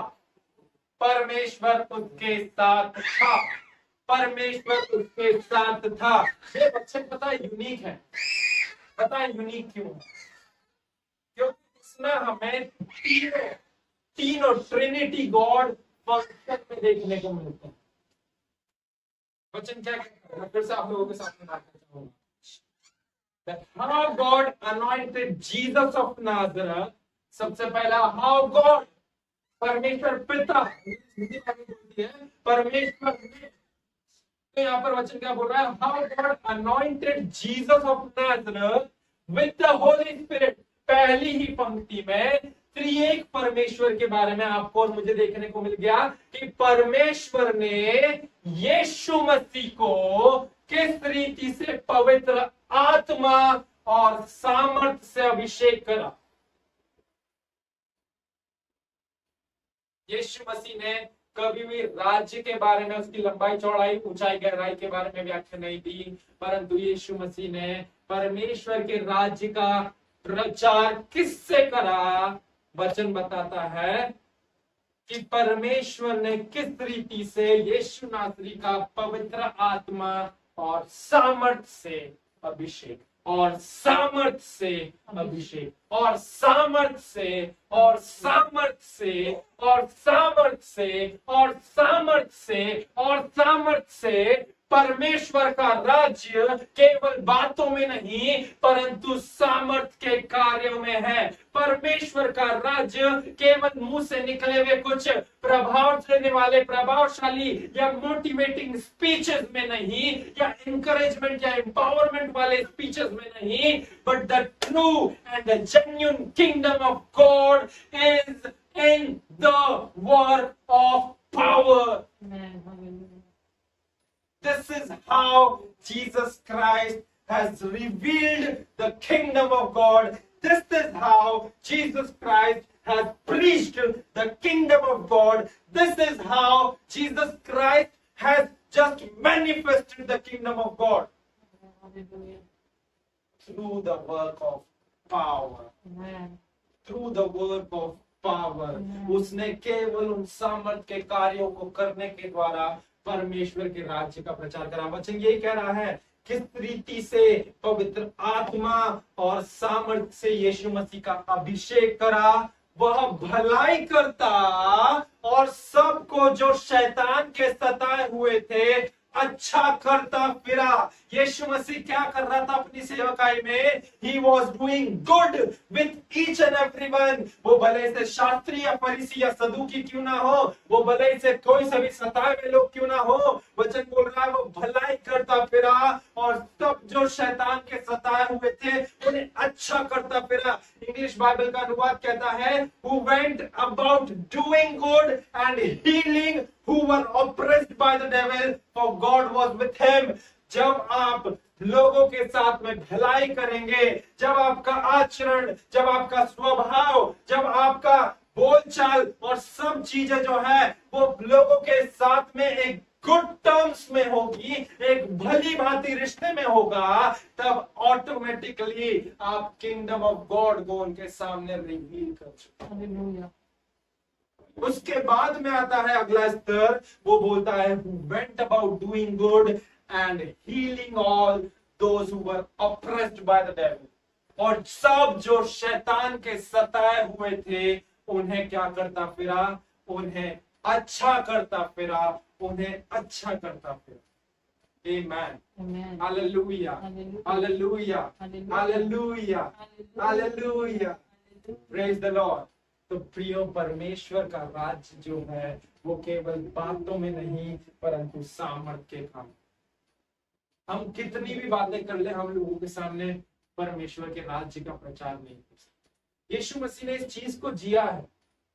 परमेश्वर उसके साथ था। परमेश्वर उसके साथ था। ये बच्चे पता है यूनिक है। पता है यूनिक क्यों? क्योंकि इसमें हमें तीनों ट्रिनिटी गॉड फंक्शन में देखने को मिलते हैं। वचन क्या कहता है? मैं फिर से आप लोगों के सामने बात करना चाहूंगा। How God anointed Jesus of Nazareth. सबसे पहला हाउ गॉड, परमेश्वर पिता, परमेश्वर ने, तो यहाँ पर वचन क्या बोल रहा है? How God anointed Jesus of Nazareth with the Holy spirit. पहली ही पंक्ति में त्रिएक परमेश्वर के बारे में आपको और मुझे देखने को मिल गया कि परमेश्वर ने यीशु मसीह को किस रीति से पवित्र आत्मा और सामर्थ्य से अभिषेक करा। यीशु मसीह ने कभी भी राज्य के बारे में, उसकी लंबाई चौड़ाई ऊंचाई गहराई के बारे में व्याख्या नहीं दी, परंतु यीशु मसीह ने परमेश्वर के राज्य का प्रचार किससे करा? वचन बताता है कि परमेश्वर ने किस रीति से यीशु नासरी का पवित्र आत्मा और सामर्थ से अभिषेक, और सामर्थ से अभिषेक, और सामर्थ से, और सामर्थ से, और सामर्थ से, और सामर्थ से, और सामर्थ से परमेश्वर का राज्य केवल बातों में नहीं परंतु सामर्थ के कार्यों में है। परमेश्वर का राज्य केवल मुंह से निकले हुए कुछ प्रभाव देने वाले प्रभावशाली या मोटिवेटिंग स्पीचेस में नहीं, या इंकरेजमेंट या एम्पावरमेंट वाले स्पीचेस में नहीं, but the true and the genuine kingdom of God is in the work of power. This is how Jesus Christ has revealed the kingdom of God. This is how Jesus Christ has preached the kingdom of God. This is how Jesus Christ has just manifested the kingdom of God. Through the work of power. Through the work of power. उसने केवल उन सामर्थ के कार्यों को करने के द्वारा परमेश्वर के राज्य का प्रचार करा। वचन यही कह रहा है, किस रीति से पवित्र आत्मा और सामर्थ से यीशु मसीह का अभिषेक करा, वह भलाई करता और सबको जो शैतान के सताए हुए थे अच्छा करता फिरा। यीशु मसीह क्या कर रहा था अपनी सेवकाई में? He was doing good with each and everyone। वो भले से शास्त्री या फरीसी या सदूकी क्यों ना हो, वो भले से कोई सभी सताए हुए लोग क्यों ना हो, वचन बोल रहा है वो भलाई करता फिरा और सब जो शैतान के सताए हुए थे उन्हें अच्छा करता फिरा। इंग्लिश बाइबल का अनुवाद कहता है who went about doing good and healing who were oppressed by the devil, for God was with him। जब आप लोगों के साथ में भलाई करेंगे, जब आपका आचरण, जब आपका स्वभाव, जब आपका बोलचाल और सब चीजें जो है वो लोगों के साथ में एक गुड टर्म्स में होगी, एक भली भांति रिश्ते में होगा, तब ऑटोमेटिकली आप किंगडम ऑफ गॉड को उनके सामने रिवील कर चुके। उसके बाद में आता है अगला स्तर, वो बोलता है who went about doing good and healing all those who were oppressed by the devil। और सब जो शैतान के सताए हुए थे उन्हें क्या करता फिरा? उन्हें अच्छा करता फिरा, उन्हें अच्छा करता फिरा। Amen. Hallelujah. Hallelujah. Hallelujah. Hallelujah. Praise the Lord। तो प्रियो, परमेश्वर का राज्य जो है वो केवल बातों में नहीं परंतु सामर्थ के काम। हम कितनी भी बातें कर ले, हम लोगों के सामने परमेश्वर के राज्य का प्रचार नहीं कर सकते। यीशु मसीह ने इस चीज को जिया है।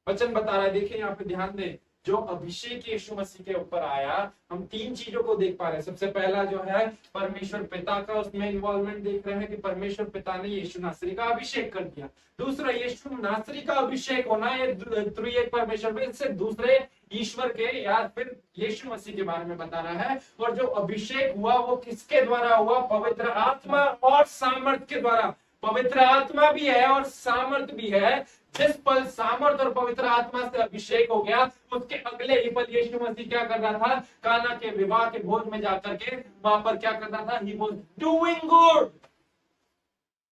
वचन बता रहा है, देखिए यहाँ पे ध्यान दें, जो अभिषेक यीशु मसीह के ऊपर आया, हम तीन चीजों को देख पा रहे हैं। सबसे पहला जो है परमेश्वर पिता का, उसमें इन्वॉल्वमेंट देख रहे हैं कि परमेश्वर पिता ने यीशु नासरी का अभिषेक कर दिया। दूसरा, यीशु नासरी का अभिषेक होना, ये त्रिएक परमेश्वर में से दूसरे ईश्वर के या फिर यीशु मसीह के बारे में बता रहा है। और जो अभिषेक हुआ वो किसके द्वारा हुआ? पवित्र आत्मा और सामर्थ के द्वारा। पवित्र आत्मा भी है और सामर्थ भी है। जिस पल सामर्थ और पवित्र आत्मा से अभिषेक हो गया, उसके अगले ही पल यीशु मसीह क्या कर रहा था? काना के विवाह के भोज में जाकर के वहां पर क्या कर रहा था? He was doing good.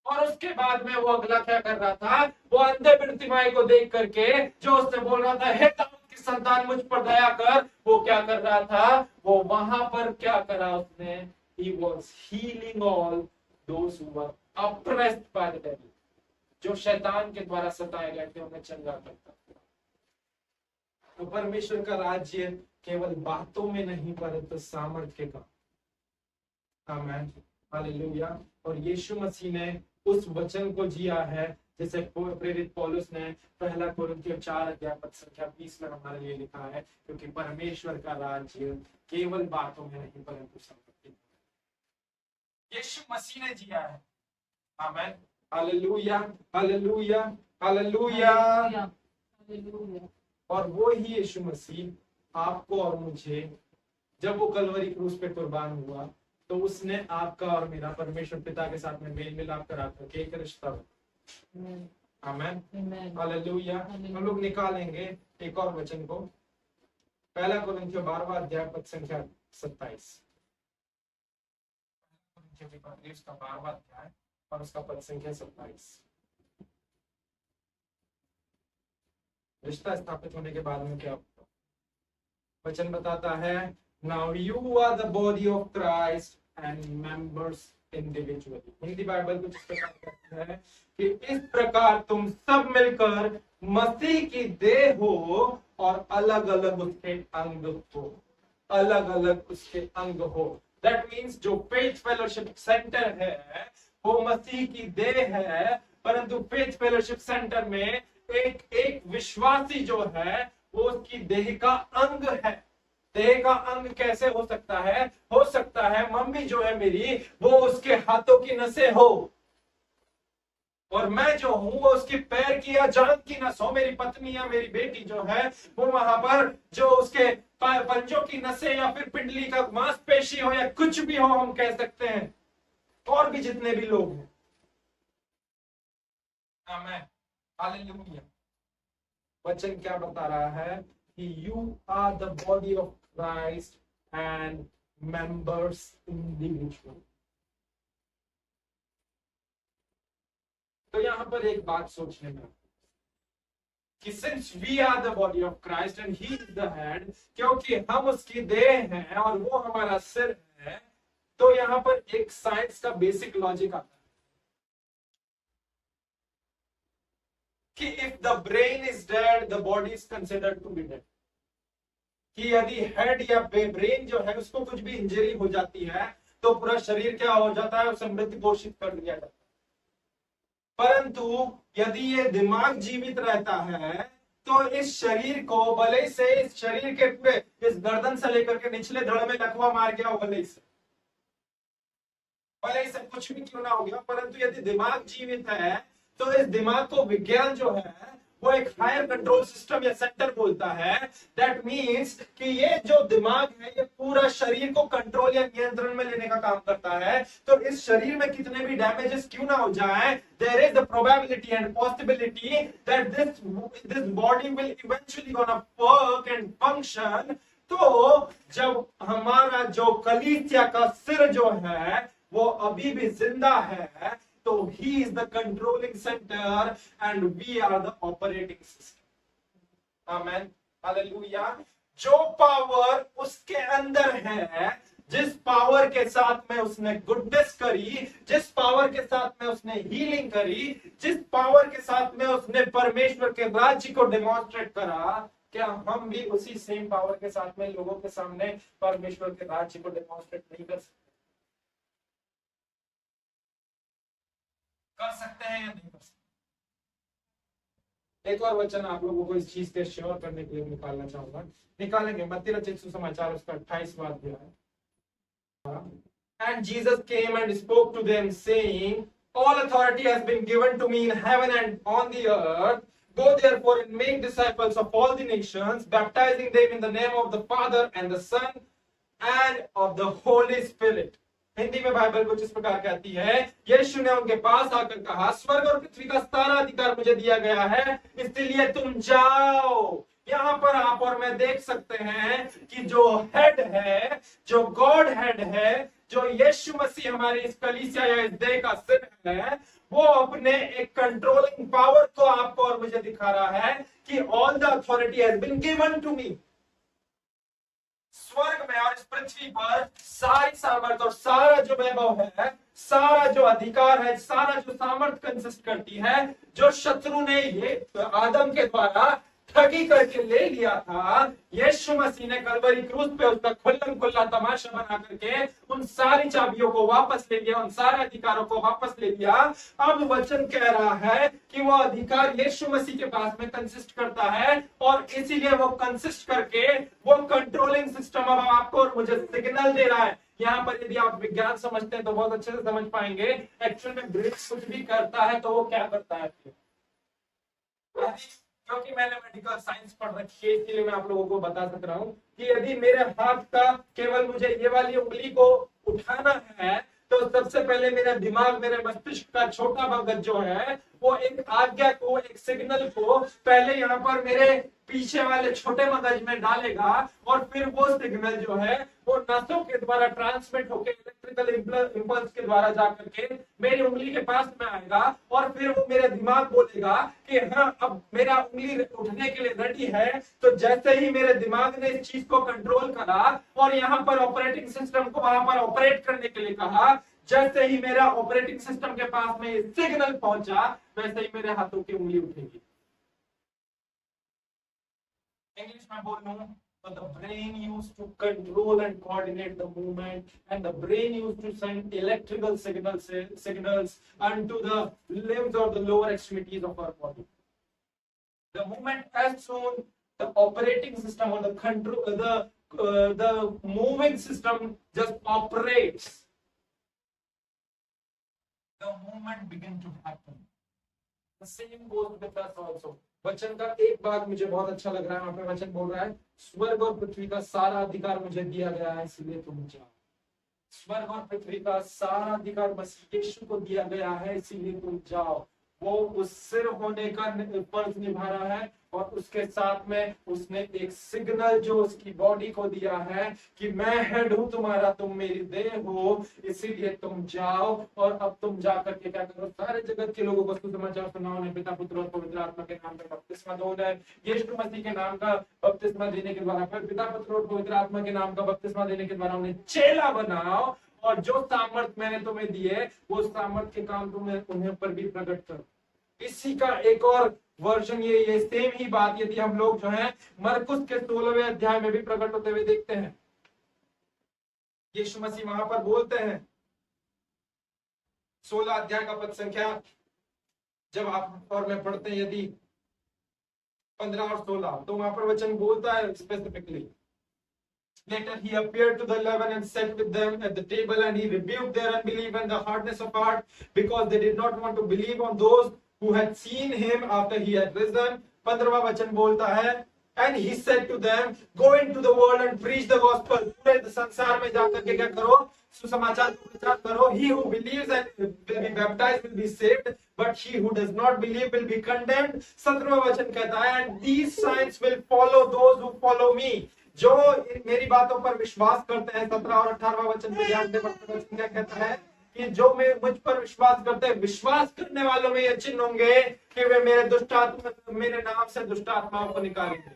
और उसके बाद में वो अगला क्या कर रहा था? वो अंधे बिरतिमाई को देख करके जो उससे बोल रहा था, हे दाऊद की संतान मुझ पर दया कर, वो क्या कर रहा था? वो वहां पर क्या करा उसने? He was healing all those who were oppressed by the devil। जो शैतान के द्वारा सताए गए थे उन्हें चंगा करता। तो परमेश्वर का राज्य केवल बातों में नहीं परंतु सामर्थ के काम। आमीन, हालेलुया। और यीशु मसीह ने उस वचन को जिया है जैसे प्रेरित पौलुस ने पहला कुरिन्थियों 4:20 में हमारे लिए लिखा है, क्योंकि परमेश्वर का राज्य केवल बातों में नहीं परंतु सामर्थ के काम। यीशु मसीह ने जिया है। आमीन, हालेलुया, हालेलुया, हालेलुया। और वो ही यीशु मसीह आपको और मुझे, जब वो कलवरी क्रूस पे कुर्बान हुआ तो उसने आपका और मेरा परमेश्वर पिता के साथ में मेल मिलाप करा करके एक रिश्ता बना। आमेन, हालेलुया। हम लोग निकालेंगे एक और वचन को, पहला कोरिन्थियों 12वां अध्याय पद संख्या 27। उसका 12वां अध्याय और उसका पद संख्या 27। रिश्ता स्थापित होने के बाद में क्या होता है? वचन बताता है, now you are the body of Christ and members individually. Hindi Bible कुछ इस प्रकार कहता है कि इस प्रकार तुम सब मिलकर मसीह की देह हो और अलग अलग उसके अंग हो, अलग अलग उसके अंग हो। दैट मीन्स जो फेथ फेलोशिप सेंटर है वो मसीह की देह है, परंतु फेथ फेलोशिप सेंटर में एक एक विश्वासी जो है वो उसकी देह का अंग है। देह का अंग कैसे हो सकता है? हो सकता है मम्मी जो है मेरी वो उसके हाथों की नसें हो, और मैं जो हूं वो उसके पैर की या जांघ की नस हो। मेरी पत्नी या मेरी बेटी जो है वो वहां पर जो उसके पंजों की नसें या फिर पिंडली का मांसपेशी हो या कुछ भी हो, हम कह सकते हैं। और भी जितने भी लोग हैं। आमीन, हालेलुया। वचन क्या बता रहा है कि you are the body of Christ and members individual. तो यहां पर एक बात सोचने में कि since we are the body of Christ and he is the head, क्योंकि हम उसकी देह हैं और वो हमारा सिर है, तो यहां पर एक साइंस का बेसिक लॉजिक आता है कि if the brain is dead the body is considered to be dead. कि यदि हेड या ब्रेन जो है उसको कुछ भी इंजरी हो जाती है तो पूरा शरीर क्या हो जाता है, उसे मृत घोषित कर दिया जाता है। परंतु यदि ये दिमाग जीवित रहता है तो इस शरीर को, भले से इस शरीर के पूरे इस गर्दन से लेकर के निचले धड़ में लकवा मार गया हो, भले से कुछ भी क्यों ना हो गया, परंतु यदि दिमाग जीवित है तो इस दिमाग को विज्ञान जो है वो एक हायर कंट्रोल सिस्टम या सेंटर बोलता है। दैट मीन्स कि ये जो दिमाग है ये पूरा शरीर को कंट्रोल या नियंत्रण में लेने का काम करता है। तो इस शरीर में कितने भी डैमेजेस क्यों ना हो जाए, there is the probability and possibility that this body will eventually gonna work and function. तो जब हमारा जो कलीसिया का सिर जो है वो अभी भी जिंदा है, तो he is the controlling center and we are the operating system. Amen, hallelujah. जो पावर उसके अंदर है, जिस पावर के साथ में उसने गुडनेस करी, जिस पावर के साथ में उसने हीलिंग करी, जिस पावर के साथ में उसने परमेश्वर के राज्य को डेमोन्स्ट्रेट करा, क्या हम भी उसी सेम पावर के साथ में लोगों के सामने परमेश्वर के राज्य को डेमोन्स्ट्रेट नहीं कर सकते? कर सकते हैं या नहीं कर सकते? एक और वचन आप लोगों को इस चीज के श्योर करने के लिए निकालना चाहूंगा, निकालेंगे मत्ती रचित सुसमाचार उसका 28वां अध्याय। And Jesus came and spoke to them saying, all authority has been given to me in heaven and on the earth. Go therefore and make disciples of all the nations, baptizing them in the name of the Father and the Son and of the Holy Spirit. Hindi में Bible कुछ इस प्रकार कहती है, यीशु ने उनके पास आकर कहा, स्वर्ग और पृथ्वी का सारा अधिकार मुझे दिया गया है, इसलिए तुम जाओ। यहाँ पर आप और मैं देख सकते हैं कि जो हेड है, जो गॉड हेड है, जो यीशु मसीह हमारे इस कलीसिया या इस देह का सिर है, वो अपने एक कंट्रोलिंग पावर को आपको और मुझे दिखा रहा है कि all the authority has been given to me. स्वर्ग में और इस पृथ्वी पर सारी सामर्थ और सारा जो वैभव है, सारा जो अधिकार है, सारा जो सामर्थ कंसिस्ट करती है, जो शत्रु ने ये आदम के द्वारा ठगी करके ले लिया था, यीशु मसीह ने कलवरी क्रूस पे उसका खुल्लम खुल्ला तमाशा बना करके उन सारी चाबियों को वापस ले लिया, उन सारे अधिकारों को वापस ले लिया। अब वचन कह रहा है कि वो अधिकार यीशु मसीह के पास में कंसिस्ट करता है, और इसीलिए वो कंसिस्ट करके वो कंट्रोलिंग सिस्टम अब आपको और मुझे सिग्नल दे रहा है। यहाँ पर यदि आप विज्ञान समझते हैं तो बहुत अच्छे से समझ पाएंगे। एक्चुअल में ब्रेन कुछ भी करता है तो वो क्या करता है, क्योंकि मैंने मेडिकल साइंस पढ़ रखी है इसलिए मैं आप लोगों को बता सक रहा हूँ कि यदि मेरे हाथ का केवल मुझे ये वाली उंगली को उठाना है तो सबसे पहले मेरा दिमाग, मेरे मस्तिष्क का छोटा मगज जो है वो एक आज्ञा को, एक सिग्नल को पहले यहाँ पर मेरे पीछे वाले छोटे मगज में डालेगा और फिर वो सिग्नल जो है वो नसों के द्वारा ट्रांसमिट होकर इलेक्ट्रिकल इंपल्स के द्वारा जाकर के मेरी उंगली के पास में आएगा और फिर वो मेरे दिमाग बोलेगा कि हाँ अब मेरा उंगली उठने के लिए रेडी है। तो जैसे ही मेरे दिमाग ने इस चीज को कंट्रोल करा और यहाँ पर ऑपरेटिंग सिस्टम को वहां पर ऑपरेट करने के लिए कहा, जैसे ही मेरा ऑपरेटिंग सिस्टम के पास में सिग्नल पहुंचा वैसे ही मेरे हाथों की उंगली उठेगी। इंग्लिश में बोल लूं तो the brain used to control and coordinate the movement and the brain used to send electrical signals unto the limbs or the lower extremities of our body. The movement as soon the operating system or the control the moving system just operates, the movement begin to happen. The same goes with us also. वचन का एक भाग मुझे बहुत अच्छा लग रहा है, वहां पे वचन बोल रहा है स्वर्ग और पृथ्वी का सारा अधिकार मुझे दिया गया है इसलिए तुम जाओ। स्वर्ग और पृथ्वी का सारा अधिकार मसीह यीशु को दिया गया है इसीलिए तुम जाओ। वो उस सिर होने का फर्ज निभा रहा है और उसके साथ में उसने एक सिग्नल जो उसकी बॉडी को दिया है कि मैं हेड हूं तुम्हारा, तुम मेरी देह हो, इसीलिए तुम जाओ। और अब तुम जाकर के क्या करो, सारे जगत के लोगों को सुसमाचार सुनाओ। उन्हें पिता पुत्र और पवित्र आत्मा के नाम का बपतिस्मा दो, उन्हें यीशु मसीह के नाम का बपतिस्मा देने के द्वारा, फिर पिता पुत्र और पवित्र आत्मा के नाम का बपतिस्मा देने के द्वारा उन्हें चेला बनाओ और जो सामर्थ मैंने तुम्हें दिए वो सामर्थ के काम तुम्हें उन्हें पर भी प्रकट करो। इसी का एक और वर्जन ये सेम ही बात यदि हम लोग जो है मरकुस के 16वें अध्याय में भी प्रकट होते हुए देखते हैं। यीशु मसीह वहां पर बोलते हैं 16 अध्याय का पद संख्या जब आप और मैं पढ़ते हैं यदि 15 और 16 तो वहां पर वचन बोलता है specifically, Later he appeared to the 11 and sat with them at the table, and he rebuked their unbelief and the hardness of heart, because they did not want to believe on those who had seen him after he had risen. 15वां वचन बोलता है, and he said to them, go into the world and preach the gospel. पूरे संसार में जाकर के क्या करो, सुसमाचार का प्रचार करो। He who believes and will be baptized will be saved, but he who does not believe will be condemned. 17वां वचन कहता है, and these signs will follow those who follow me. जो मेरी बातों पर विश्वास करते हैं। 17 और 18वां वचन पे ध्यान दें। वचन क्या कहता है कि जो मैं मुझ पर विश्वास करते हैं, विश्वास करने वालों में ये चिन्ह होंगे कि वे मेरे नाम से दुष्ट आत्माओं को निकालेंगे,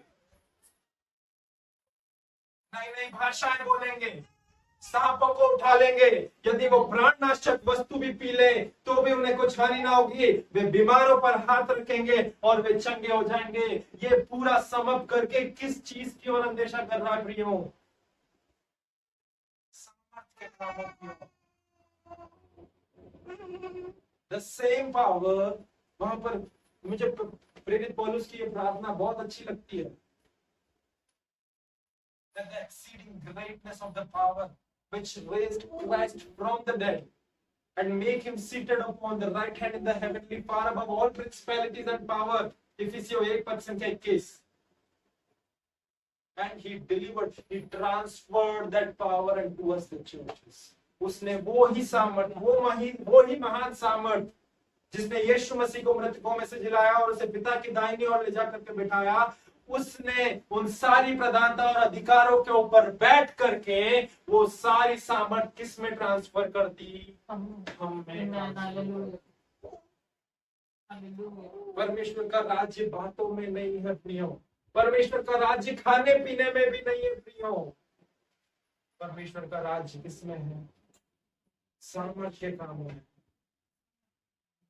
नई नई भाषाएं बोलेंगे, सांपों को उठा लेंगे, यदि वो प्राणनाशक वस्तु भी पी ले तो भी उन्हें कुछ हानि ना होगी, वे बीमारों पर हाथ रखेंगे और वे चंगे हो जाएंगे। ये पूरा समअप करके किस चीज की ओर अंदेशा कर रहा है प्रियो? सामर्थ के कामों की ओर। द सेम पावर, वहां पर मुझे प्रेरित पौलुस की ये प्रार्थना बहुत अच्छी लगती है, that the exceeding greatness of the power which raised Christ from the dead and make him seated upon the right hand in the heavenly far above all principalities and power. Ephesians 1:21. And he transferred that power unto us the churches. उसने वो ही सामर्थ, वो ही महान सामर्थ जिसने यीशु मसीह को मृतकों में से जिलाया और उसे पिता की दाहिनी ओर ले जाकर के बिठाया, उसने उन सारी प्रधानता और अधिकारों के ऊपर बैठ करके वो सारी सामर्थ किस में ट्रांसफर कर दी? हम में। परमेश्वर का राज्य बातों में नहीं है प्रियो, परमेश्वर का राज्य खाने पीने में भी नहीं है प्रियो, परमेश्वर का राज्य किसमें है? सामर्थ के कामों में।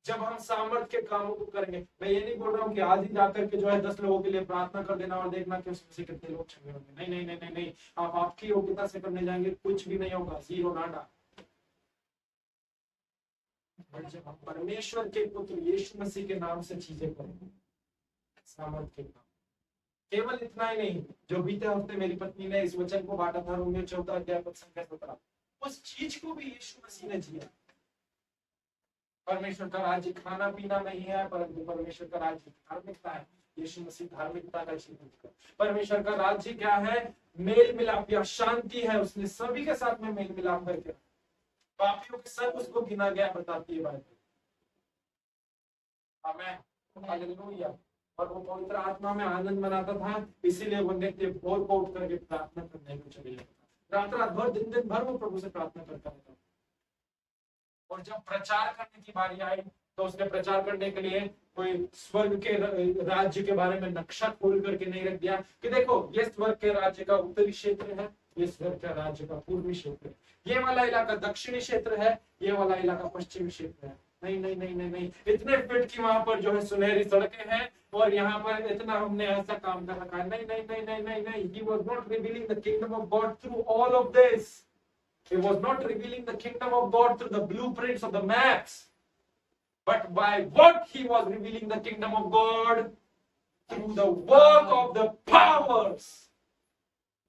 जब हम सामर्थ के कामों को करेंगे, मैं ये नहीं बोल रहा हूँ कि आज ही जाकर के जो है 10 लोगों के लिए प्रार्थना कर देना और देखना कि उसमें से कितने लोग चंगे होंगे। नहीं नहीं नहीं नहीं नहीं, आप आपकी योग्यता से करने जाएंगे कुछ भी नहीं होगा, जीरो नाडा। जब हम परमेश्वर के पुत्र यीशु मसीह के नाम से चीजें करेंगे, सामर्थ के काम। केवल इतना ही नहीं, जो बीते हफ्ते मेरी पत्नी ने इस वचन को बांटा था रोमियो 14 अध्याय पद संख्या 17, उस चीज को भी यीशु मसीह ने जिया। परमेश्वर का राज्य खाना पीना नहीं है, परंतु परमेश्वर का राज्य धार्मिकता है। यीशु मसीह धार्मिकता का जीवन। परमेश्वर का राज्य क्या है? मेल मिलाप या शांति है। उसने सभी के साथ में मेल मिलाप करके पापियों के साथ उसको गिना गया, बताती है बाइबल। आमीन, हालेलुया। और वो पवित्र आत्मा में आनंद मनाता था, इसीलिए वो नित्य भोर को उठ करके प्रार्थना करने को चले जाता, रात रात भर दिन दिन भर वो प्रभु से प्रार्थना करता रहता। और जब प्रचार करने की बारी आई तो उसने प्रचार करने के लिए कोई स्वर्ग के राज्य के बारे में नक्शा खोल करके नहीं रख दिया कि देखो ये स्वर्ग के राज्य का उत्तरी क्षेत्र है, ये स्वर्ग के राज्य का पूर्वी क्षेत्र है, ये वाला इलाका दक्षिणी क्षेत्र है, ये वाला इलाका पश्चिमी क्षेत्र है। नहीं नहीं नहीं नहीं नहीं, इतने फीट की वहां पर जो है सुनहरी सड़कें हैं और यहाँ पर इतना हमने ऐसा काम कर रखा है। नहीं नहीं नहीं नहीं नहीं नहीं, he was not revealing the kingdom of God through all of this. He was not revealing the kingdom of God through the blueprints of the maps, but by what he was revealing the kingdom of God? Through the work of the powers.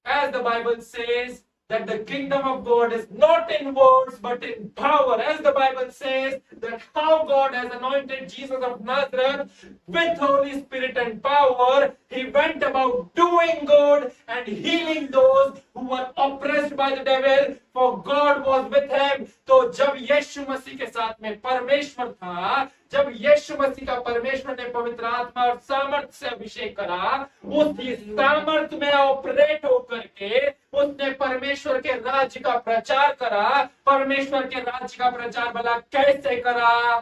As the Bible says, that the kingdom of God is not in words but in power. As the Bible says that how God has anointed Jesus of Nazareth with Holy Spirit and power, he went about doing good and healing those who were oppressed by the devil, for God was with him. तो जब यीशु मसीह के साथ में परमेश्वर था, जब यीशु मसीह का परमेश्वर ने पवित्र आत्मा और सामर्थ से अभिषेक करा, उसी सामर्थ में ऑपरेट होकर के उसने परमेश्वर के राज्य का प्रचार करा। परमेश्वर के राज्य का प्रचार भला कैसे करा?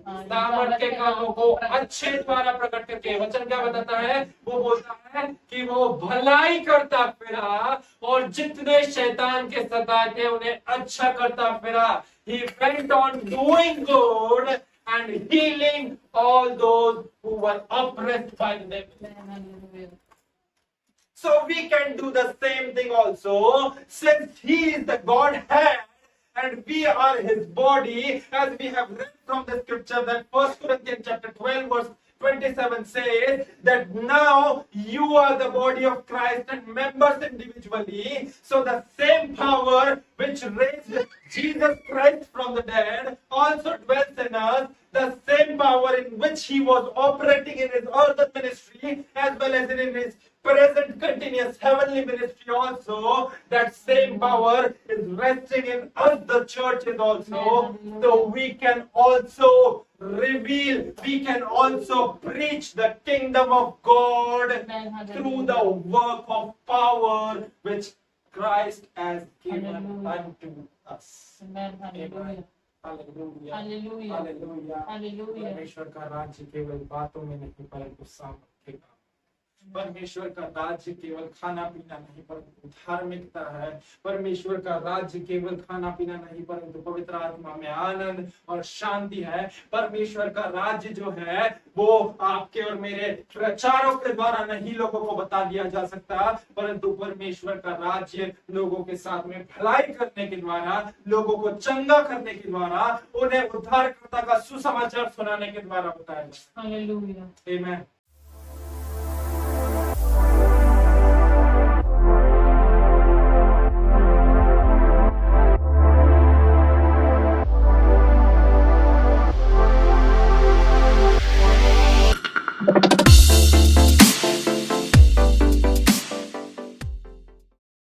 सामर्थ के कामों को अच्छे द्वारा प्रकट करके। वचन क्या बताता है? वो बोलता है कि वो भलाई करता फिरा और जितने शैतान के सताए थे उन्हें अच्छा करता फिरा। He went on doing good and healing all those who were oppressed by the devil. So we can do the same thing also, since he is the Godhead and we are his body, as we have read from the scripture that 1 Corinthians chapter 12 verse 27 says that now you are the body of Christ and members individually. So the same power which raised Jesus Christ from the dead also dwells in us. The same power in which he was operating in his earthly ministry as well as in his present continuous heavenly ministry also, that same power is resting in us, the churches also. So we can also reveal, we can also preach the kingdom of God through the work of power which Christ has given unto us. Amen. Hallelujah, hallelujah, hallelujah. परमेश्वर का राज्य केवल बातों में नहीं परंतु सामर्थ्य का। परमेश्वर का राज्य केवल खाना पीना नहीं परंतु धार्मिकता है। परमेश्वर का राज्य केवल खाना पीना नहीं परंतु पवित्र आत्मा में आनंद और शांति है। परमेश्वर का राज्य जो है वो आपके और मेरे प्रचारों के द्वारा नहीं लोगों को बता दिया जा सकता, परंतु परमेश्वर का राज्य लोगों के साथ में भलाई करने के द्वारा, लोगों को चंगा करने के द्वारा, उन्हें उद्धारकर्ता का सुसमाचार सुनाने के द्वारा बताया जाता है। हालेलुया, आमीन।